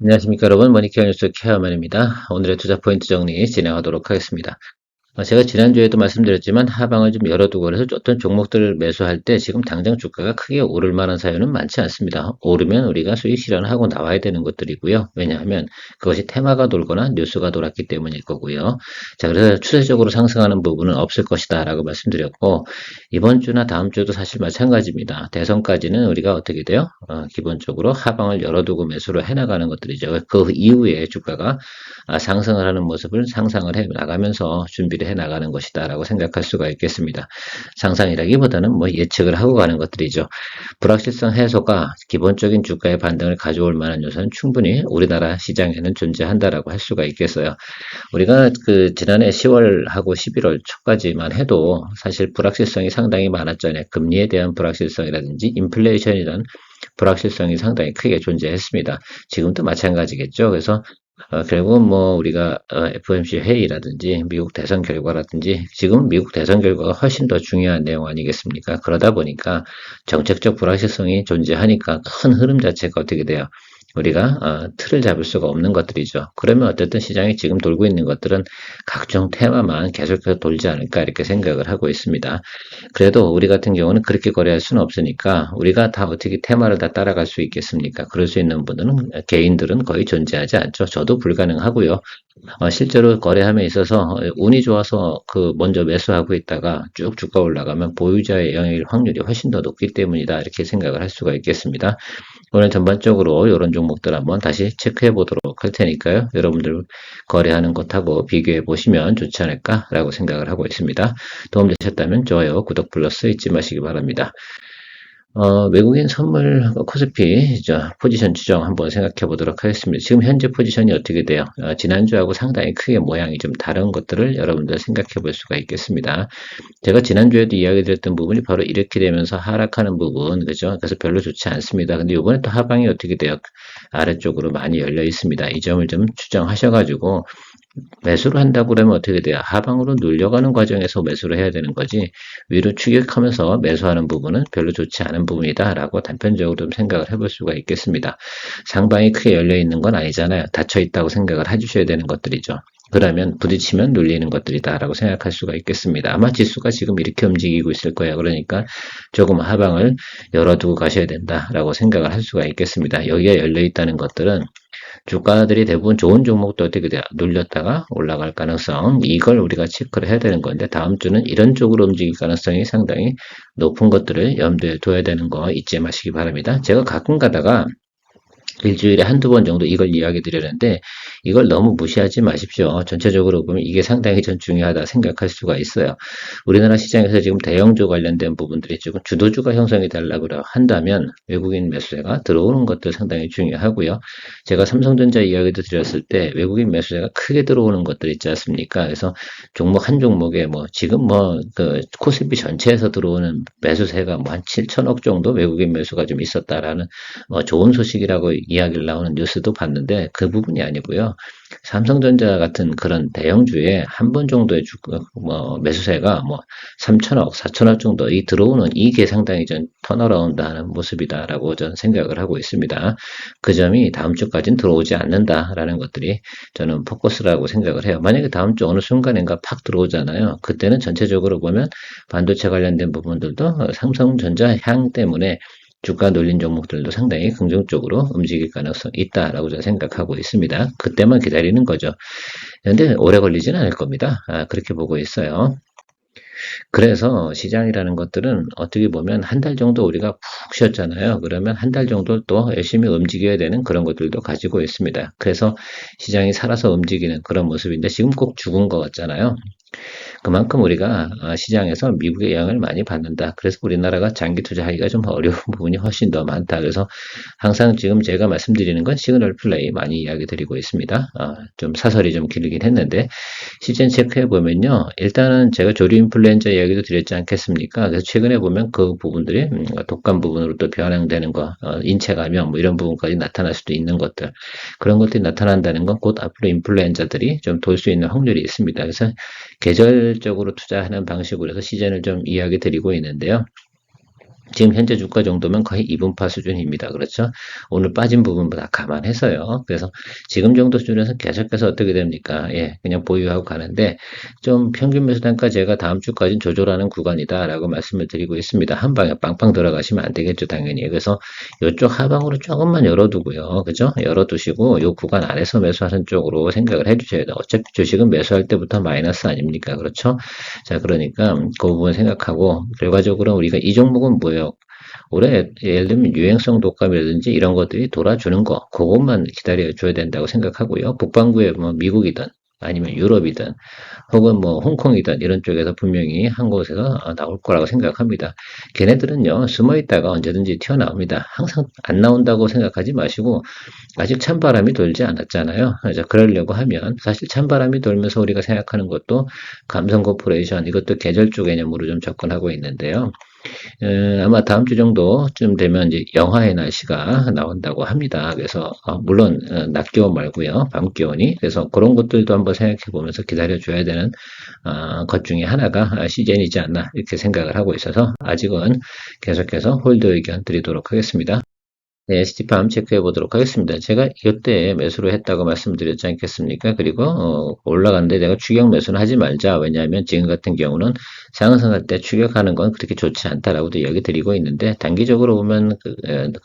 안녕하십니까 여러분, 머니케어 뉴스 케어맨입니다. 오늘의 투자 포인트 정리 진행하도록 하겠습니다. 제가 지난주에도 말씀드렸지만 하방을 좀 열어두고 그래서 어떤 종목들을 매수할 때 지금 당장 주가가 크게 오를 만한 사유는 많지 않습니다. 오르면 우리가 수익 실현하고 나와야 되는 것들이고요. 왜냐하면 그것이 테마가 돌거나 뉴스가 돌았기 때문일 거고요. 자, 그래서 추세적으로 상승하는 부분은 없을 것이다 라고 말씀드렸고, 이번 주나 다음 주도 사실 마찬가지입니다. 대선까지는 우리가 어떻게 돼요? 기본적으로 하방을 열어두고 매수를 해나가는 것들이죠. 그 이후에 주가가 상승을 하는 모습을 상상을 해 나가면서 준비를 해 나가는 것이다 라고 생각할 수가 있겠습니다. 상상이라기보다는 뭐 예측을 하고 가는 것들이죠. 불확실성 해소가 기본적인 주가의 반등을 가져올 만한 요소는 충분히 우리나라 시장에는 존재한다라고 할 수가 있겠어요. 우리가 그 지난해 10월하고 11월 초까지만 해도 사실 불확실성이 상당히 많았잖아요. 금리에 대한 불확실성이라든지 인플레이션이라는 불확실성이 상당히 크게 존재했습니다. 지금도 마찬가지겠죠. 그래서 결국은 뭐 우리가 FOMC 회의라든지 미국 대선 결과라든지 지금 미국 대선 결과가 훨씬 더 중요한 내용 아니겠습니까? 그러다 보니까 정책적 불확실성이 존재하니까 큰 흐름 자체가 어떻게 돼요? 우리가 틀을 잡을 수가 없는 것들이죠. 그러면 어쨌든 시장이 지금 돌고 있는 것들은 각종 테마만 계속해서 돌지 않을까 이렇게 생각을 하고 있습니다. 그래도 우리 같은 경우는 그렇게 거래할 수는 없으니까 우리가 다 어떻게 테마를 다 따라갈 수 있겠습니까? 그럴 수 있는 분들은 개인들은 거의 존재하지 않죠. 저도 불가능하고요. 실제로 거래함에 있어서 운이 좋아서 그 먼저 매수하고 있다가 쭉 주가 올라가면 보유자의 영향일 확률이 훨씬 더 높기 때문이다 이렇게 생각을 할 수가 있겠습니다. 오늘 전반적으로 이런 종목들 한번 다시 체크해 보도록 할 테니까요. 여러분들 거래하는 것하고 비교해 보시면 좋지 않을까라고 생각을 하고 있습니다. 도움되셨다면 좋아요, 구독 플러스 잊지 마시기 바랍니다. 외국인 선물 코스피 포지션 추정 한번 생각해 보도록 하겠습니다. 지금 현재 포지션이 어떻게 돼요? 지난주하고 상당히 크게 모양이 좀 다른 것들을 여러분들 생각해 볼 수가 있겠습니다. 제가 지난주에도 이야기 드렸던 부분이 바로 이렇게 되면서 하락하는 부분, 그죠? 그래서 별로 좋지 않습니다. 근데 이번에 또 하방이 어떻게 돼요? 아래쪽으로 많이 열려 있습니다. 이 점을 좀 추정하셔가지고 매수를 한다고 그러면 어떻게 돼요? 하방으로 눌려가는 과정에서 매수를 해야 되는 거지 위로 추격하면서 매수하는 부분은 별로 좋지 않은 부분이다 라고 단편적으로 좀 생각을 해볼 수가 있겠습니다. 상방이 크게 열려 있는 건 아니잖아요. 닫혀 있다고 생각을 해주셔야 되는 것들이죠. 그러면 부딪히면 눌리는 것들이다 라고 생각할 수가 있겠습니다. 아마 지수가 지금 이렇게 움직이고 있을 거예요. 그러니까 조금 하방을 열어두고 가셔야 된다라고 생각을 할 수가 있겠습니다. 여기가 열려 있다는 것들은 주가들이 대부분 좋은 종목도 어떻게 돼요? 눌렸다가 올라갈 가능성, 이걸 우리가 체크를 해야 되는 건데 다음 주는 이런 쪽으로 움직일 가능성이 상당히 높은 것들을 염두에 둬야 되는 거 잊지 마시기 바랍니다. 제가 가끔 가다가 일주일에 한두 번 정도 이걸 이야기 드리는데 이걸 너무 무시하지 마십시오. 전체적으로 보면 이게 상당히 전 중요하다 생각할 수가 있어요. 우리나라 시장에서 지금 대형주 관련된 부분들이 지금 주도주가 형성이 되려고 한다면 외국인 매수세가 들어오는 것도 상당히 중요하고요. 제가 삼성전자 이야기도 드렸을 때 외국인 매수세가 크게 들어오는 것들 있지 않습니까? 그래서 종목 한 종목에 뭐 지금 뭐 그 코스피 전체에서 들어오는 매수세가 뭐 한 7천억 정도 외국인 매수가 좀 있었다라는 좋은 소식이라고 이야기를 나오는 뉴스도 봤는데 그 부분이 아니고요. 삼성전자 같은 그런 대형주에 한 번 정도의 매수세가 뭐 3천억, 4천억 정도 이 들어오는 이게 상당히 전 턴어라운드하는 모습이다라고 저는 생각을 하고 있습니다. 그 점이 다음 주까지는 들어오지 않는다라는 것들이 저는 포커스라고 생각을 해요. 만약에 다음 주 어느 순간인가 팍 들어오잖아요. 그때는 전체적으로 보면 반도체 관련된 부분들도 삼성전자 향 때문에 주가 눌린 종목들도 상당히 긍정적으로 움직일 가능성이 있다라고 저는 생각하고 있습니다. 그때만 기다리는 거죠. 그런데 오래 걸리지는 않을 겁니다. 그렇게 보고 있어요. 그래서 시장이라는 것들은 어떻게 보면 한 달 정도 우리가 푹 쉬었잖아요. 그러면 한 달 정도 또 열심히 움직여야 되는 그런 것들도 가지고 있습니다. 그래서 시장이 살아서 움직이는 그런 모습인데 지금 꼭 죽은 것 같잖아요. 그만큼 우리가 시장에서 미국의 영향을 많이 받는다. 그래서 우리나라가 장기 투자하기가 좀 어려운 부분이 훨씬 더 많다. 그래서 항상 지금 제가 말씀드리는 건 시그널 플레이 많이 이야기 드리고 있습니다. 좀 사설이 좀 길긴 했는데 시즌 체크해 보면요. 일단은 제가 조류 인플루엔자 이야기도 드렸지 않겠습니까? 그래서 최근에 보면 그 부분들이 독감 부분으로 또 변형되는 거, 인체 감염 뭐 이런 부분까지 나타날 수도 있는 것들. 그런 것들이 나타난다는 건 곧 앞으로 인플루엔자들이 좀 돌 수 있는 확률이 있습니다. 그래서 계절적으로 투자하는 방식으로 해서 시즌을 좀 이야기 드리고 있는데요. 지금 현재 주가 정도면 거의 이분파 수준입니다. 그렇죠? 오늘 빠진 부분보다 감안해서요. 그래서 지금 정도 수준에서 계속해서 어떻게 됩니까? 예, 그냥 보유하고 가는데 좀 평균 매수 단가 제가 다음 주까지는 조절하는 구간이다라고 말씀을 드리고 있습니다. 한 방에 빵빵 들어가시면 안 되겠죠, 당연히. 그래서 이쪽 하방으로 조금만 열어두고요. 그죠? 열어두시고 이 구간 안에서 매수하는 쪽으로 생각을 해주셔야 돼요. 어차피 주식은 매수할 때부터 마이너스 아닙니까? 그렇죠? 자, 그러니까 그 부분 생각하고 결과적으로 우리가 이 종목은 뭐예요? 올해 예를 들면 유행성 독감이라든지 이런 것들이 돌아주는 거, 그것만 기다려 줘야 된다고 생각하고요. 북반구에 뭐 미국이든 아니면 유럽이든 혹은 뭐 홍콩이든 이런 쪽에서 분명히 한 곳에서 나올 거라고 생각합니다. 걔네들은요, 숨어 있다가 언제든지 튀어나옵니다. 항상 안 나온다고 생각하지 마시고 아직 찬바람이 돌지 않았잖아요. 그래서 그러려고 하면 사실 찬바람이 돌면서 우리가 생각하는 것도 감성 코퍼레이션 이것도 계절주 개념으로 좀 접근하고 있는데요. 아마 다음 주 정도쯤 되면 이제 영하의 날씨가 나온다고 합니다. 그래서 물론 낮 기온 말고요, 밤 기온이. 그래서 그런 것들도 한번 생각해 보면서 기다려 줘야 되는 것 중에 하나가 시즌이지 않나 이렇게 생각을 하고 있어서 아직은 계속해서 홀드 의견 드리도록 하겠습니다. 네, ST팜 체크해 보도록 하겠습니다. 제가 이때 매수를 했다고 말씀드렸지 않겠습니까? 그리고 올라갔는데 내가 추격 매수는 하지 말자. 왜냐하면 지금 같은 경우는 상승할 때 추격하는 건 그렇게 좋지 않다라고도 이야기 드리고 있는데 단기적으로 보면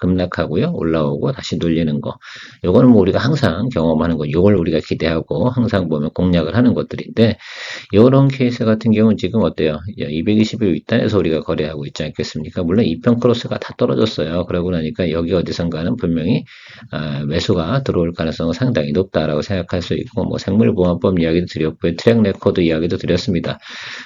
급락하고요. 올라오고 다시 눌리는 거. 요거는 뭐 우리가 항상 경험하는 거. 요걸 우리가 기대하고 항상 보면 공략을 하는 것들인데 이런 케이스 같은 경우는 지금 어때요? 220일 윗단에서 우리가 거래하고 있지 않겠습니까? 물론 2편 크로스가 다 떨어졌어요. 그러고 나니까 여기 어디선가는 분명히 매수가 들어올 가능성은 상당히 높다라고 생각할 수 있고 뭐 생물보안법 이야기도 드렸고요. 트랙 레코드 이야기도 드렸습니다.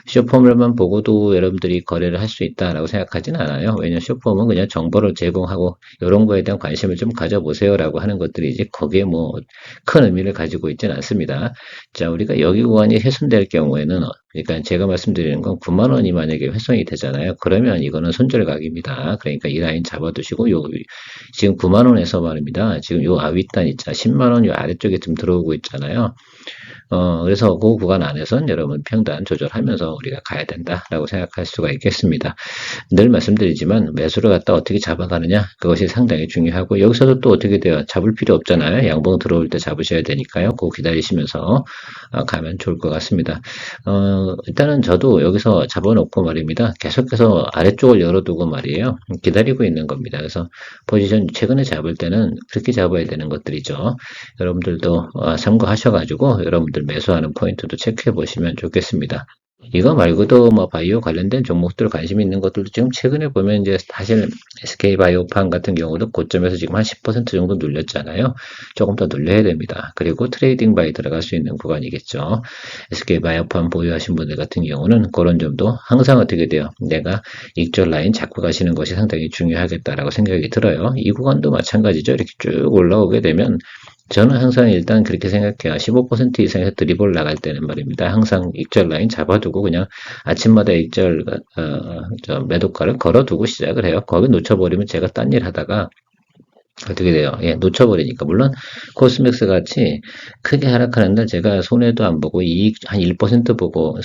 쇼폼을만 보고도 여러분들이 거래를 할 수 있다라고 생각하진 않아요. 왜냐하면 쇼폼은 그냥 정보를 제공하고 이런 거에 대한 관심을 좀 가져보세요라고 하는 것들이지 거기에 뭐 큰 의미를 가지고 있지는 않습니다. 자, 우리가 여기 구간이 훼손될 경우에는 그러니까 제가 말씀드리는 건 9만 원이 만약에 훼손이 되잖아요. 그러면 이거는 손절각입니다. 그러니까 이 라인 잡아두시고 요 지금 9만 원에서 말입니다. 지금 요 윗단 있잖아. 10만 원 요 아래쪽에 좀 들어오고 있잖아요. 그래서 그 구간 안에선 여러분 평단 조절하면서 우리가 가야 된다라고 생각할 수가 있겠습니다. 늘 말씀드리지만 매수를 갖다 어떻게 잡아가느냐 그것이 상당히 중요하고 여기서도 또 어떻게 돼요? 잡을 필요 없잖아요. 양봉 들어올 때 잡으셔야 되니까요. 그거 기다리시면서 가면 좋을 것 같습니다. 일단은 저도 여기서 잡아놓고 말입니다. 계속해서 아래쪽을 열어두고 말이에요. 기다리고 있는 겁니다. 그래서 포지션 최근에 잡을 때는 그렇게 잡아야 되는 것들이죠. 여러분들도 참고하셔가지고 여러분들 매수하는 포인트도 체크해 보시면 좋겠습니다. 이거 말고도 뭐 바이오 관련된 종목들 관심 있는 것들도 지금 최근에 보면 이제 사실 SK 바이오판 같은 경우도 고점에서 지금 한 10% 정도 눌렸잖아요. 조금 더 눌려야 됩니다. 그리고 트레이딩 바이 들어갈 수 있는 구간이겠죠. SK 바이오판 보유하신 분들 같은 경우는 그런 점도 항상 어떻게 돼요? 내가 익절 라인 잡고 가시는 것이 상당히 중요하겠다라고 생각이 들어요. 이 구간도 마찬가지죠. 이렇게 쭉 올라오게 되면 저는 항상 일단 그렇게 생각해요. 15% 이상에서 드리블 나갈 때는 말입니다. 항상 익절 라인 잡아두고 그냥 아침마다 익절 매도가를 걸어두고 시작을 해요. 거기 놓쳐버리면 제가 딴 일 하다가 어떻게 돼요? 예, 놓쳐버리니까. 물론, 코스맥스 같이 크게 하락하는 날 제가 손해도 안 보고 이익 한 1% 보고,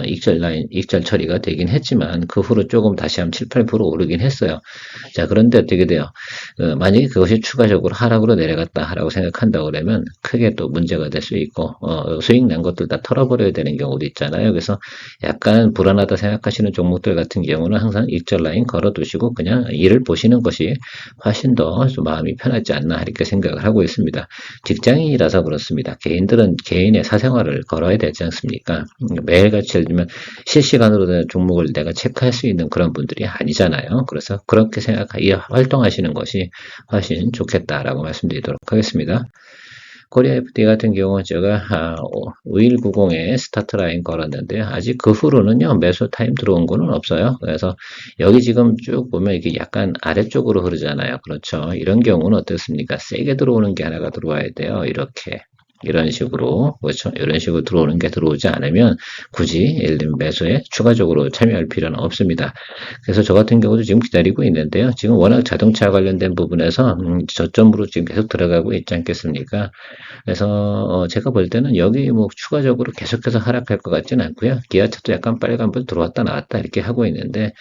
익절 라인, 익절 처리가 되긴 했지만, 그 후로 조금 다시 한 7, 8% 오르긴 했어요. 자, 그런데 어떻게 돼요? 만약에 그것이 추가적으로 하락으로 내려갔다라고 생각한다고 그러면 크게 또 문제가 될 수 있고, 수익 난 것들 다 털어버려야 되는 경우도 있잖아요. 그래서 약간 불안하다 생각하시는 종목들 같은 경우는 항상 익절 라인 걸어두시고 그냥 일을 보시는 것이 훨씬 더 마음이 편하지 않나 이렇게 생각을 하고 있습니다. 직장인이라서 그렇습니다. 개인들은 개인의 사생활을 걸어야 되지 않습니까? 매일같이 예를 들면 실시간으로 종목을 내가 체크할 수 있는 그런 분들이 아니잖아요. 그래서 그렇게 활동하시는 것이 훨씬 좋겠다라고 말씀드리도록 하겠습니다. 코리아 FD 같은 경우는 제가 5190에 스타트 라인 걸었는데 아직 그 후로는요 매수 타임 들어온 거는 없어요. 그래서 여기 지금 쭉 보면 이게 약간 아래쪽으로 흐르잖아요. 그렇죠. 이런 경우는 어떻습니까? 세게 들어오는 게 하나가 들어와야 돼요. 이렇게. 이런 식으로, 그렇죠? 이런 식으로 들어오는 게 들어오지 않으면 굳이 예를 들면 매수에 추가적으로 참여할 필요는 없습니다. 그래서 저 같은 경우도 지금 기다리고 있는데요. 지금 워낙 자동차 관련된 부분에서 저점으로 지금 계속 들어가고 있지 않겠습니까? 그래서 제가 볼 때는 여기 뭐 추가적으로 계속해서 하락할 것 같지는 않고요. 기아차도 약간 빨간불 들어왔다 나왔다 이렇게 하고 있는데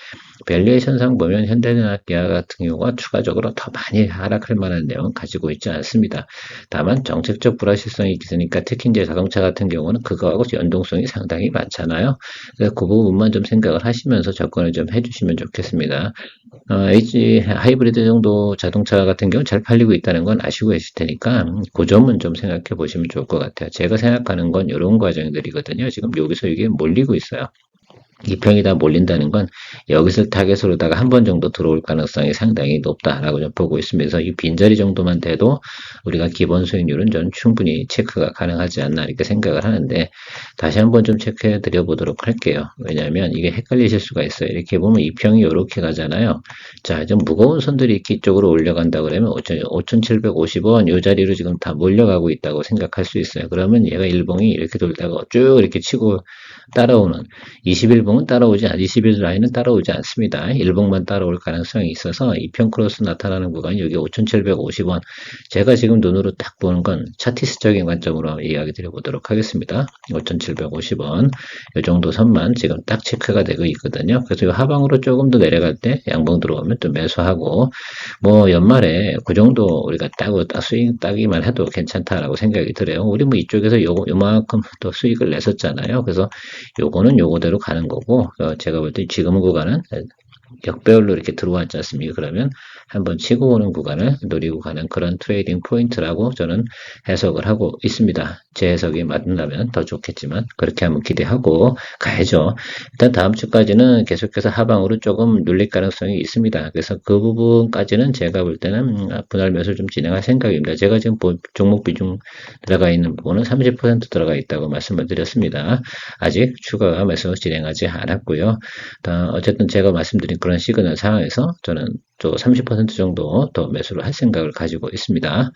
밸류에이션상 보면 현대제나 기아 같은 경우가 추가적으로 더 많이 하락할 만한 내용은 가지고 있지 않습니다. 다만 정책적 불확실성이 있으니까 특히 이제 자동차 같은 경우는 그거하고 연동성이 상당히 많잖아요. 그래서 그 부분만 좀 생각을 하시면서 접근을 좀 해주시면 좋겠습니다. H 하이브리드 정도 자동차 같은 경우는 잘 팔리고 있다는 건 아시고 계실 테니까 그 점은 좀 생각해 보시면 좋을 것 같아요. 제가 생각하는 건 이런 과정들이거든요. 지금 여기서 이게 몰리고 있어요. 이평이 다 몰린다는 건 여기서 타겟으로다가 한 번 정도 들어올 가능성이 상당히 높다라고 좀 보고 있으면서 이 빈자리 정도만 돼도 우리가 기본 수익률은 좀 충분히 체크가 가능하지 않나 이렇게 생각을 하는데 다시 한번 좀 체크해 드려 보도록 할게요. 왜냐하면 이게 헷갈리실 수가 있어요. 이렇게 보면 이평이 이렇게 가잖아요. 자, 좀 무거운 선들이 이렇게 이쪽으로 올려간다 그러면 5,750원 이 자리로 지금 다 몰려가고 있다고 생각할 수 있어요. 그러면 얘가 일봉이 이렇게 돌다가 쭉 이렇게 치고 따라오는 21봉은 따라오지 않, 21 라인은 따라오지 않습니다. 1봉만 따라올 가능성이 있어서 이평 크로스 나타나는 구간이 여기 5,750원. 제가 지금 눈으로 딱 보는 건 차티스적인 관점으로 이야기 드려보도록 하겠습니다. 5,750원. 이 정도 선만 지금 딱 체크가 되고 있거든요. 그래서 이 하방으로 조금 더 내려갈 때 양봉 들어오면 또 매수하고 뭐 연말에 그 정도 우리가 딱 수익 따기만 해도 괜찮다라고 생각이 들어요. 우리 뭐 이쪽에서 요만큼 또 수익을 냈었잖아요. 그래서 요거는 요거대로 가는 거고 제가 볼 때 지금 구간은 역배열로 이렇게 들어왔지 않습니까? 그러면 한번 치고 오는 구간을 노리고 가는 그런 트레이딩 포인트라고 저는 해석을 하고 있습니다. 제 해석이 맞는다면 더 좋겠지만 그렇게 한번 기대하고 가야죠. 일단 다음 주까지는 계속해서 하방으로 조금 눌릴 가능성이 있습니다. 그래서 그 부분까지는 제가 볼 때는 분할 매수를 좀 진행할 생각입니다. 제가 지금 종목 비중 들어가 있는 부분은 30% 들어가 있다고 말씀을 드렸습니다. 아직 추가 매수 진행하지 않았고요. 어쨌든 제가 말씀드린 그런 시그널 상황에서 저는 또 30% 정도 더 매수를 할 생각을 가지고 있습니다.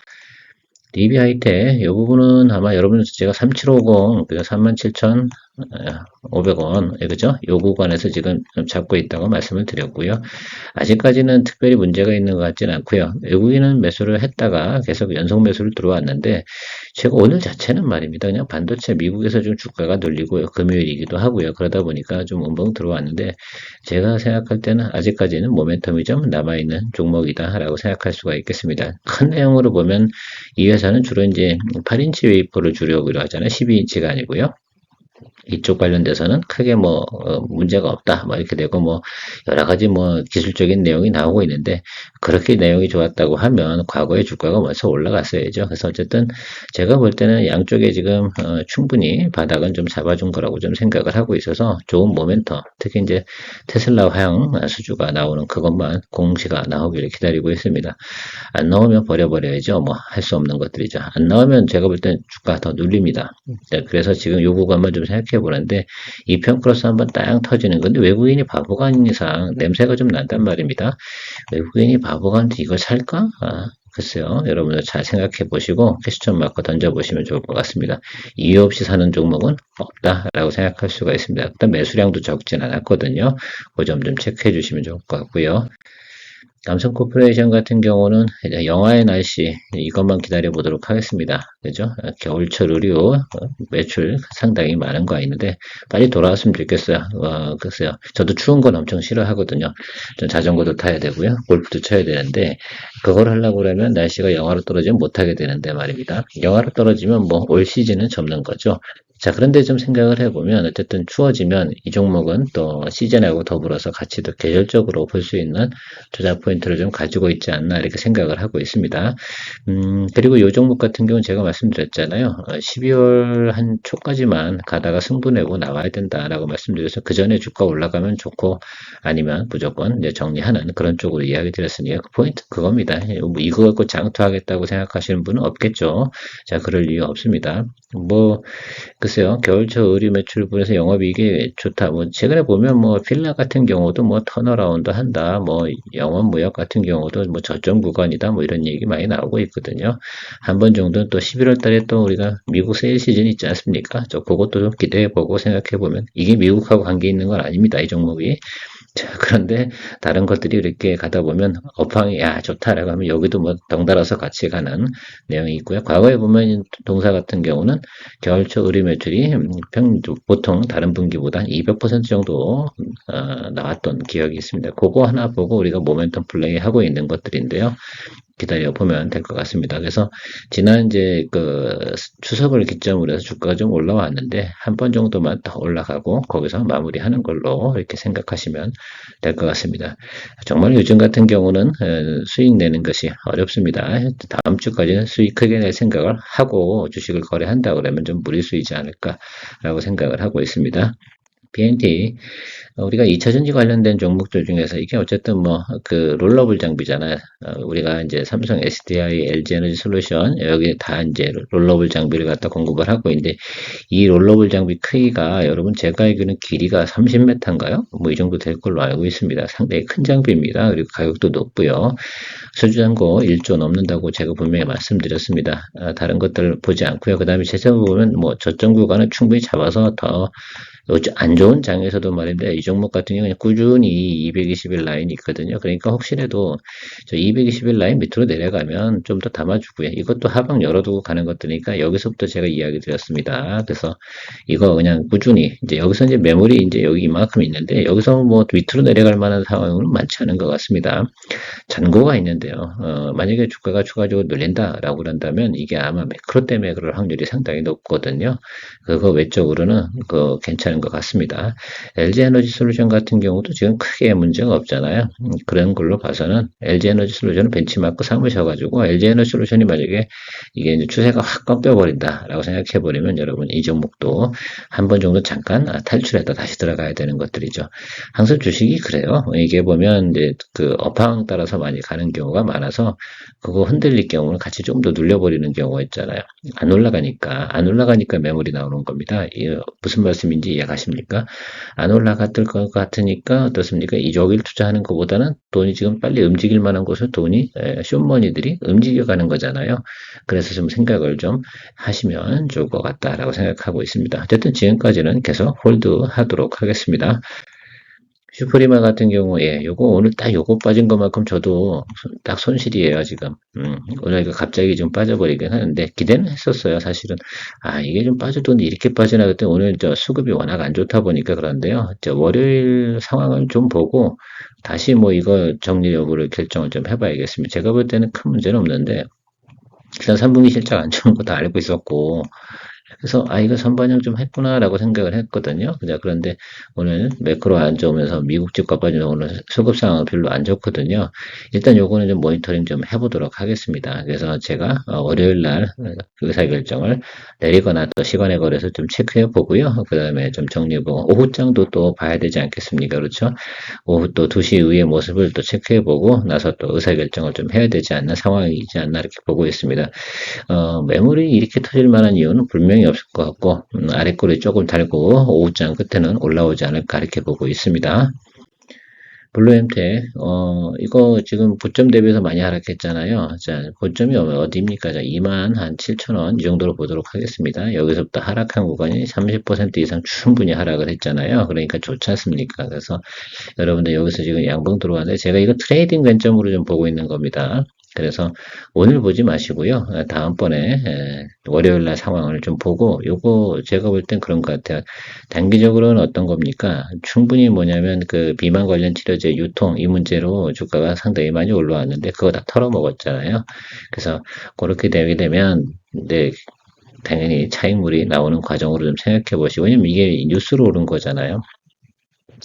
DB 하이텍 이 부분은 아마 여러분 제가 3750 그죠? 37,500원 그죠? 요 구간에서 지금 잡고 있다고 말씀을 드렸고요. 아직까지는 특별히 문제가 있는 것 같지는 않고요. 외국인은 매수를 했다가 계속 연속 매수를 들어왔는데 제가 오늘 자체는 말입니다. 그냥 반도체 미국에서 좀 주가가 눌리고요. 금요일이기도 하고요. 그러다 보니까 좀 음봉 들어왔는데 제가 생각할 때는 아직까지는 모멘텀이 좀 남아있는 종목이다라고 생각할 수가 있겠습니다. 큰 내용으로 보면 이 회사는 주로 이제 8인치 웨이퍼를 주력으로 하잖아요. 12인치가 아니고요. 이쪽 관련돼서는 크게 뭐 문제가 없다 뭐 이렇게 되고 뭐 여러 가지 뭐 기술적인 내용이 나오고 있는데 그렇게 내용이 좋았다고 하면 과거에 주가가 먼저 올라갔어야죠. 그래서 어쨌든 제가 볼 때는 양쪽에 지금 충분히 바닥은 좀 잡아준 거라고 좀 생각을 하고 있어서 좋은 모멘텀 특히 이제 테슬라향 수주가 나오는 그것만 공시가 나오기를 기다리고 있습니다. 안 나오면 버려버려야죠. 뭐 할 수 없는 것들이죠. 안 나오면 제가 볼 땐 주가 더 눌립니다. 네, 그래서 지금 요 구간만 좀 생각해 보는데 이평 크로스 한번 땅 터지는 건데 외국인이 바보가 아닌 이상 냄새가 좀 난단 말입니다. 외국인이 바보가 아닌데 이걸 살까? 글쎄요. 여러분들 잘 생각해 보시고 퀘스천 마크 던져 보시면 좋을 것 같습니다. 이유 없이 사는 종목은 없다라고 생각할 수가 있습니다. 일단 매수량도 적진 않았거든요. 그 점 좀 체크해 주시면 좋을 것 같고요. 남성 코퍼레이션 같은 경우는 이제 영하의 날씨 이것만 기다려 보도록 하겠습니다. 그죠? 겨울철 의류 매출 상당히 많은 거 있는데 빨리 돌아왔으면 좋겠어요. 글쎄요. 저도 추운 건 엄청 싫어하거든요. 전 자전거도 타야 되고요. 골프도 쳐야 되는데 그걸 하려고 그러면 날씨가 영하로 떨어지면 못하게 되는데 말입니다. 영하로 떨어지면 뭐 올 시즌은 접는 거죠. 자, 그런데 좀 생각을 해보면 어쨌든 추워지면 이 종목은 또 시즌하고 더불어서 같이 더 계절적으로 볼 수 있는 투자 포인트를 좀 가지고 있지 않나 이렇게 생각을 하고 있습니다. 그리고 이 종목 같은 경우는 제가 말씀드렸잖아요. 12월 한 초까지만 가다가 승부내고 나와야 된다라고 말씀드려서 그 전에 주가 올라가면 좋고 아니면 무조건 이제 정리하는 그런 쪽으로 이야기 드렸으니까 그 포인트 그겁니다. 뭐 이거 갖고 장투하겠다고 생각하시는 분은 없겠죠. 자, 그럴 이유 없습니다. 뭐, 그 글쎄요, 겨울철 의류 매출분에서 영업이익이 좋다. 뭐, 최근에 보면 뭐, 필라 같은 경우도 뭐, 턴어라운드 한다. 뭐, 영업무역 같은 경우도 뭐, 저점 구간이다. 뭐, 이런 얘기 많이 나오고 있거든요. 한 번 정도는 또 11월 달에 또 우리가 미국 세일 시즌 있지 않습니까? 그것도 좀 기대해보고 생각해보면, 이게 미국하고 관계 있는 건 아닙니다. 이 종목이. 자, 그런데 다른 것들이 이렇게 가다 보면 업황이 야 좋다라고 하면 여기도 뭐 덩달아서 같이 가는 내용이 있고요. 과거에 보면 동사 같은 경우는 겨울철 의류 매출이 보통 다른 분기보다 200% 정도 나왔던 기억이 있습니다. 그거 하나 보고 우리가 모멘텀 플레이 하고 있는 것들인데요. 기다려 보면 될 것 같습니다. 그래서 지난 이제 그 추석을 기점으로 해서 주가가 좀 올라왔는데 한 번 정도만 더 올라가고 거기서 마무리하는 걸로 이렇게 생각하시면 될 것 같습니다. 정말 요즘 같은 경우는 수익 내는 것이 어렵습니다. 다음 주까지는 수익 크게 낼 생각을 하고 주식을 거래한다 그러면 좀 무리수이지 않을까라고 생각을 하고 있습니다. BNT 우리가 2차전지 관련된 종목들 중에서 이게 어쨌든 뭐 그 롤러블 장비잖아요. 우리가 이제 삼성 SDI, LG 에너지 솔루션 여기 다 이제 롤러블 장비를 갖다 공급을 하고 있는데 이 롤러블 장비 크기가 여러분 제가 알기로는 길이가 30m인가요? 뭐 이 정도 될 걸로 알고 있습니다. 상당히 큰 장비입니다. 그리고 가격도 높고요. 수주잔고 1조 넘는다고 제가 분명히 말씀드렸습니다. 다른 것들 보지 않고요. 그 다음에 제가 보면 뭐 저점 구간을 충분히 잡아서 더 안 좋은 장에서도 말인데 이 종목 같은 경우는 꾸준히 220일 라인이 있거든요. 그러니까 혹시라도 저 220일 라인 밑으로 내려가면 좀 더 담아주고요. 이것도 하방 열어두고 가는 것들이니까 여기서부터 제가 이야기 드렸습니다. 그래서 이거 그냥 꾸준히 이제 여기서 이제 매물이 이제 여기 이만큼 있는데 여기서 뭐 밑으로 내려갈 만한 상황은 많지 않은 것 같습니다. 잔고가 있는데요. 만약에 주가가 추가적으로 눌린다라고 그런다면 이게 아마 매크로 때문에 그럴 확률이 상당히 높거든요. 그거 외적으로는 그 괜찮은 것 같습니다. LG 에너지 솔루션 같은 경우도 지금 크게 문제가 없잖아요. 그런 걸로 봐서는 LG 에너지 솔루션은 벤치마크 삼으셔가지고 LG 에너지 솔루션이 만약에 이게 이제 추세가 확 꺾여버린다라고 생각해버리면 여러분 이 종목도 한 번 정도 잠깐 탈출했다 다시 들어가야 되는 것들이죠. 항상 주식이 그래요. 이게 보면 이제 그 업황 따라서 많이 가는 경우가 많아서 그거 흔들릴 경우는 같이 좀 더 눌려버리는 경우가 있잖아요. 안 올라가니까 매물이 나오는 겁니다. 무슨 말씀인지 이해가십니까? 안 올라갔을 것 같으니까 어떻습니까? 이족일 투자하는 것보다는 돈이 지금 빨리 움직일 만한 곳을 돈이 숏머니들이 움직여가는 거잖아요. 그래서 좀 생각을 좀 하시면 좋을 것 같다라고 생각하고 있습니다. 어쨌든 지금까지는 계속 홀드하도록 하겠습니다. 슈프리마 같은 경우에 요거 오늘 딱 요거 빠진 것만큼 저도 딱 손실이에요 지금. 오늘 이거 갑자기 좀 빠져버리긴 하는데 기대는 했었어요 사실은. 이게 좀 빠져도 이렇게 빠지나 그랬더니 오늘 저 수급이 워낙 안 좋다 보니까 그런데요. 저 월요일 상황을 좀 보고 다시 뭐 이거 정리 여부를 결정을 좀 해봐야겠습니다. 제가 볼 때는 큰 문제는 없는데 일단 3분기 실적 안 좋은 거 다 알고 있었고 그래서 이거 선반영 좀 했구나라고 생각을 했거든요. 그런데 오늘 매크로 안 좋으면서 미국 집값 빠지면 오늘 수급 상황 별로 안 좋거든요. 일단 요거는 좀 모니터링 좀 해보도록 하겠습니다. 그래서 제가 월요일 날 의사결정을 내리거나 또 시간에 걸려서 좀 체크해 보고요. 그 다음에 좀 정리해보고 오후장도 또 봐야 되지 않겠습니까? 그렇죠? 오후 또 2시 이후의 모습을 또 체크해 보고 나서 또 의사결정을 좀 해야 되지 않나 상황이지 않나 이렇게 보고 있습니다. 매물이 이렇게 터질 만한 이유는 분명히 없을 것 같고, 아래꼬리 조금 달고, 오후장 끝에는 올라오지 않을까, 이렇게 보고 있습니다. 블루엠텍, 이거 지금 고점 대비해서 많이 하락했잖아요. 자, 고점이 어디입니까? 자, 2만 한 7천원 이 정도로 보도록 하겠습니다. 여기서부터 하락한 구간이 30% 이상 충분히 하락을 했잖아요. 그러니까 좋지 않습니까? 그래서 여러분들 여기서 지금 양봉 들어왔는데 제가 이거 트레이딩 관점으로 좀 보고 있는 겁니다. 그래서 오늘 보지 마시고요. 다음번에 월요일 날 상황을 좀 보고 요거 제가 볼 땐 그런 것 같아요. 단기적으로는 어떤 겁니까? 충분히 뭐냐면 그 비만 관련 치료제 유통 이 문제로 주가가 상당히 많이 올라왔는데 그거 다 털어먹었잖아요. 그래서 그렇게 되게 되면 네, 당연히 차익물이 나오는 과정으로 좀 생각해 보시고 왜냐면 이게 뉴스로 오른 거잖아요.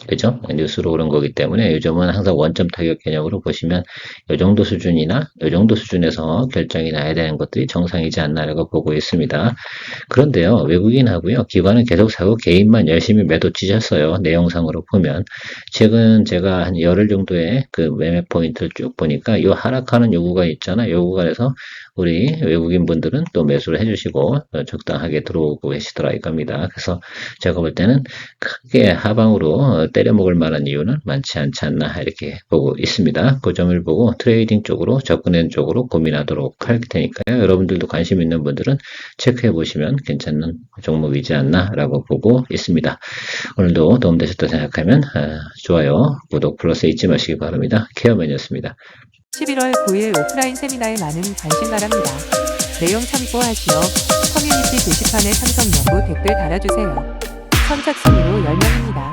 그죠? 뉴스로 오른 거기 때문에 요즘은 항상 원점 타격 개념으로 보시면 요 정도 수준이나 요 정도 수준에서 결정이 나야 되는 것들이 정상이지 않나라고 보고 있습니다. 그런데요, 외국인하고요, 기관은 계속 사고 개인만 열심히 매도 찢었어요. 내용상으로 보면. 최근 제가 한 열흘 정도의 그 매매 포인트를 쭉 보니까 요 하락하는 요구가 있잖아요. 요 구간에서 우리 외국인 분들은 또 매수를 해주시고 적당하게 들어오고 계시더라 이겁니다. 그래서 제가 볼 때는 크게 하방으로 때려 먹을 만한 이유는 많지 않지 않나 이렇게 보고 있습니다. 그 점을 보고 트레이딩 쪽으로 접근하는 쪽으로 고민하도록 할 테니까요. 여러분들도 관심 있는 분들은 체크해 보시면 괜찮은 종목이지 않나라고 보고 있습니다. 오늘도 도움되셨다 생각하면 좋아요, 구독 플러스 잊지 마시기 바랍니다. 케어맨이었습니다. 11월 9일 오프라인 세미나에 많은 관심 바랍니다. 내용 참고하시어 커뮤니티 게시판에 참석 여부 댓글 달아주세요. 선착순으로 10명입니다.